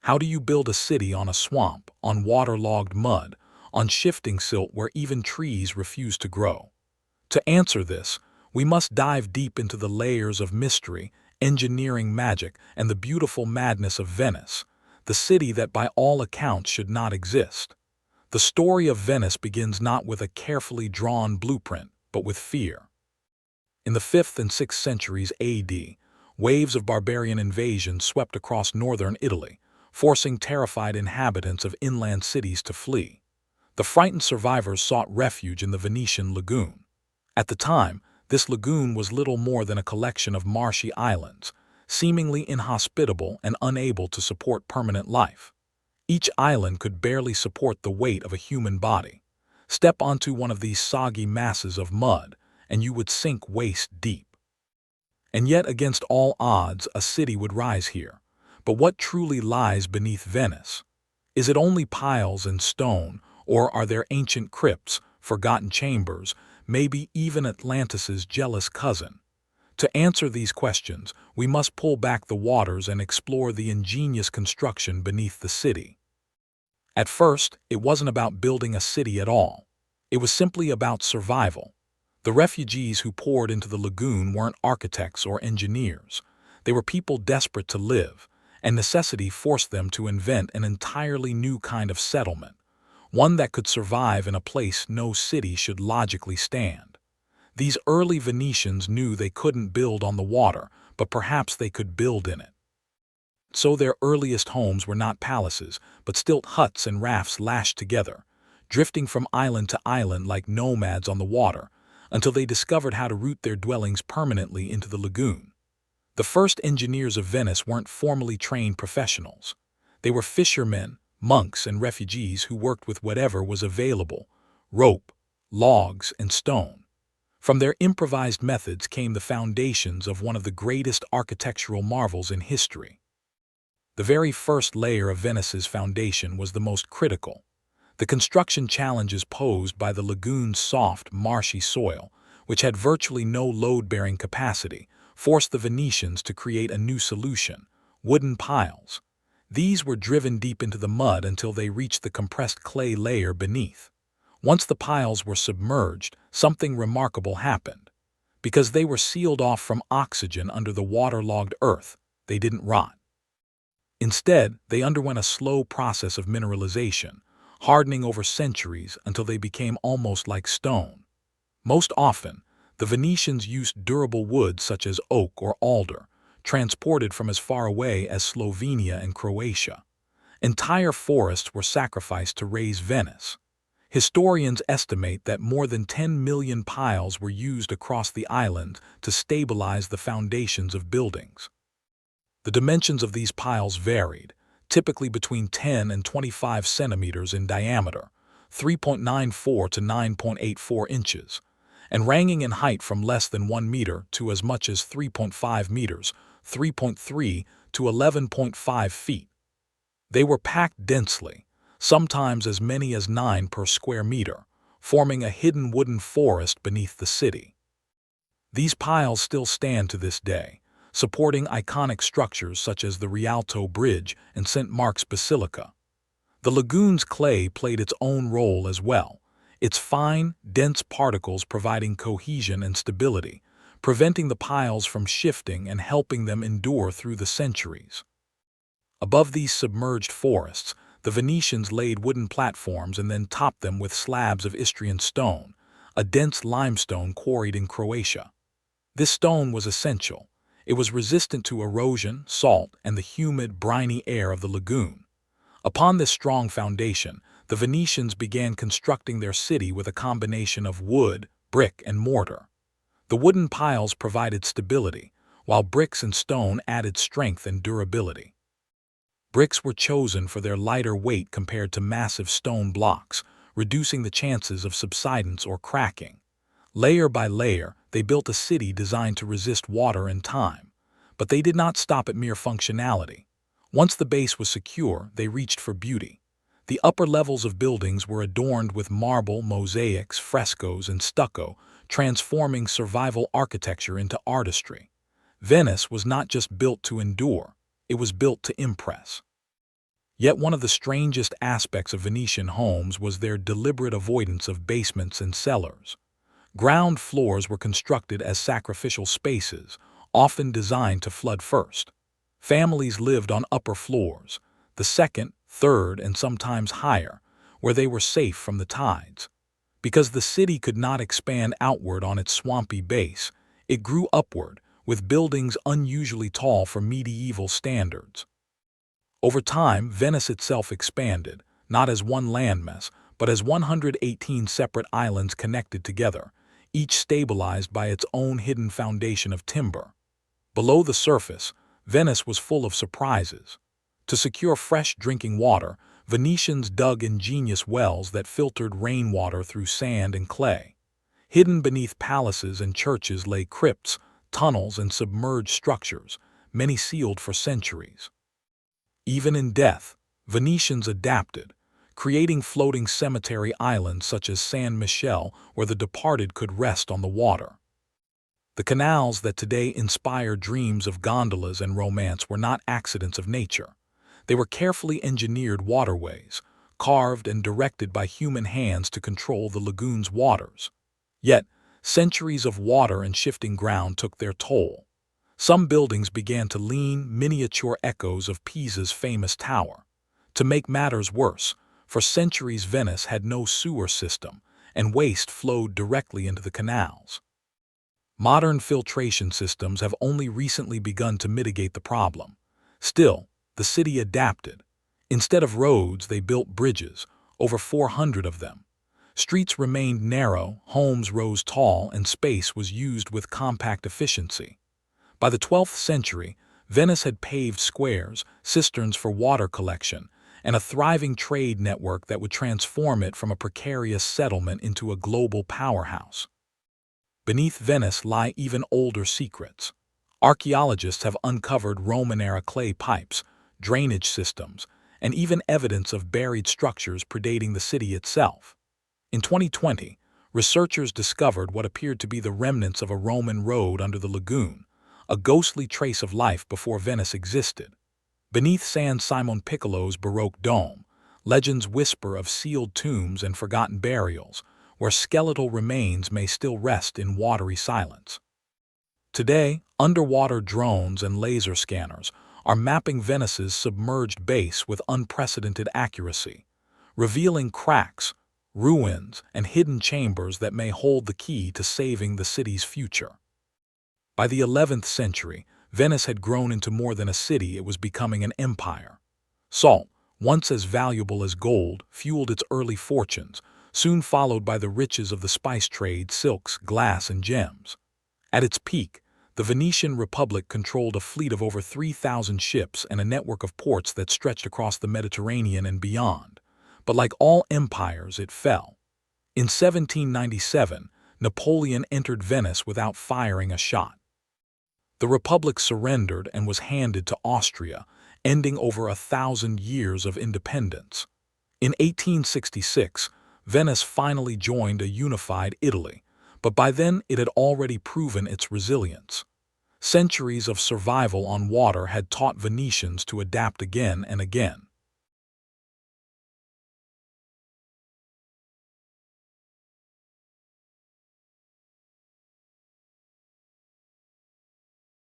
How do you build a city on a swamp, on waterlogged mud, on shifting silt where even trees refuse to grow? To answer this, we must dive deep into the layers of mystery, engineering magic, and the beautiful madness of Venice, the city that by all accounts should not exist. The story of Venice begins not with a carefully drawn blueprint, but with fear. In the 5th and 6th centuries AD, waves of barbarian invasion swept across northern Italy, forcing terrified inhabitants of inland cities to flee. The frightened survivors sought refuge in the Venetian lagoon. At the time, this lagoon was little more than a collection of marshy islands, seemingly inhospitable and unable to support permanent life. Each island could barely support the weight of a human body. Step onto one of these soggy masses of mud, and you would sink waist deep. And yet, against all odds, a city would rise here. But what truly lies beneath Venice? Is it only piles and stone, or are there ancient crypts, forgotten chambers, maybe even Atlantis's jealous cousin? To answer these questions, we must pull back the waters and explore the ingenious construction beneath the city. At first, it wasn't about building a city at all. It was simply about survival. The refugees who poured into the lagoon weren't architects or engineers. They were people desperate to live, and necessity forced them to invent an entirely new kind of settlement, one that could survive in a place no city should logically stand. These early Venetians knew they couldn't build on the water, but perhaps they could build in it. So their earliest homes were not palaces, but stilt huts and rafts lashed together, drifting from island to island like nomads on the water, until they discovered how to root their dwellings permanently into the lagoon. The first engineers of Venice weren't formally trained professionals. They were fishermen, monks, and refugees who worked with whatever was available: rope, logs, and stone. From their improvised methods came the foundations of one of the greatest architectural marvels in history. The very first layer of Venice's foundation was the most critical. The construction challenges posed by the lagoon's soft, marshy soil, which had virtually no load-bearing capacity, forced the Venetians to create a new solution: wooden piles. These were driven deep into the mud until they reached the compressed clay layer beneath. Once the piles were submerged, something remarkable happened. Because they were sealed off from oxygen under the waterlogged earth, they didn't rot. Instead, they underwent a slow process of mineralization, hardening over centuries until they became almost like stone. Most often, the Venetians used durable wood such as oak or alder, transported from as far away as Slovenia and Croatia. Entire forests were sacrificed to raise Venice. Historians estimate that more than 10 million piles were used across the island to stabilize the foundations of buildings. The dimensions of these piles varied, typically between 10 and 25 centimeters in diameter, 3.94 to 9.84 inches, and ranging in height from less than 1 meter to as much as 3.5 meters, 3.3 to 11.5 feet. They were packed densely, sometimes as many as 9 per square meter, forming a hidden wooden forest beneath the city. These piles still stand to this day, supporting iconic structures such as the Rialto Bridge and St. Mark's Basilica. The lagoon's clay played its own role as well, its fine, dense particles providing cohesion and stability, preventing the piles from shifting and helping them endure through the centuries. Above these submerged forests, the Venetians laid wooden platforms and then topped them with slabs of Istrian stone, a dense limestone quarried in Croatia. This stone was essential. It was resistant to erosion, salt, and the humid, briny air of the lagoon. Upon this strong foundation, the Venetians began constructing their city with a combination of wood, brick, and mortar. The wooden piles provided stability, while bricks and stone added strength and durability. Bricks were chosen for their lighter weight compared to massive stone blocks, reducing the chances of subsidence or cracking. Layer by layer, they built a city designed to resist water and time. But they did not stop at mere functionality. Once the base was secure, they reached for beauty. The upper levels of buildings were adorned with marble, mosaics, frescoes, and stucco, transforming survival architecture into artistry. Venice was not just built to endure, it was built to impress. Yet one of the strangest aspects of Venetian homes was their deliberate avoidance of basements and cellars. Ground floors were constructed as sacrificial spaces, often designed to flood first. Families lived on upper floors, the second, third, and sometimes higher, where they were safe from the tides. Because the city could not expand outward on its swampy base, it grew upward, with buildings unusually tall for medieval standards. Over time, Venice itself expanded, not as one landmass, but as 118 separate islands connected together, each stabilized by its own hidden foundation of timber. Below the surface, Venice was full of surprises. To secure fresh drinking water, Venetians dug ingenious wells that filtered rainwater through sand and clay. Hidden beneath palaces and churches lay crypts, tunnels, and submerged structures, many sealed for centuries. Even in death, Venetians adapted, creating floating cemetery islands such as San Michele where the departed could rest on the water. The canals that today inspire dreams of gondolas and romance were not accidents of nature. They were carefully engineered waterways, carved and directed by human hands to control the lagoon's waters. Yet, centuries of water and shifting ground took their toll. Some buildings began to lean, miniature echoes of Pisa's famous tower. To make matters worse, for centuries Venice had no sewer system, and waste flowed directly into the canals. Modern filtration systems have only recently begun to mitigate the problem. Still, the city adapted. Instead of roads, they built bridges, over 400 of them. Streets remained narrow, homes rose tall, and space was used with compact efficiency. By the 12th century, Venice had paved squares, cisterns for water collection, and a thriving trade network that would transform it from a precarious settlement into a global powerhouse. Beneath Venice lie even older secrets. Archaeologists have uncovered Roman-era clay pipes, drainage systems, and even evidence of buried structures predating the city itself. In 2020, researchers discovered what appeared to be the remnants of a Roman road under the lagoon, a ghostly trace of life before Venice existed. Beneath San Simon Piccolo's Baroque dome, legends whisper of sealed tombs and forgotten burials, where skeletal remains may still rest in watery silence. Today, underwater drones and laser scanners are mapping Venice's submerged base with unprecedented accuracy, revealing cracks, ruins, and hidden chambers that may hold the key to saving the city's future. By the 11th century, Venice had grown into more than a city, it was becoming an empire. Salt, once as valuable as gold, fueled its early fortunes, soon followed by the riches of the spice trade, silks, glass, and gems. At its peak, the Venetian Republic controlled a fleet of over 3,000 ships and a network of ports that stretched across the Mediterranean and beyond. But like all empires, it fell. In 1797, Napoleon entered Venice without firing a shot. The Republic surrendered and was handed to Austria, ending over 1,000 years of independence. In 1866, Venice finally joined a unified Italy, but by then it had already proven its resilience. Centuries of survival on water had taught Venetians to adapt again and again.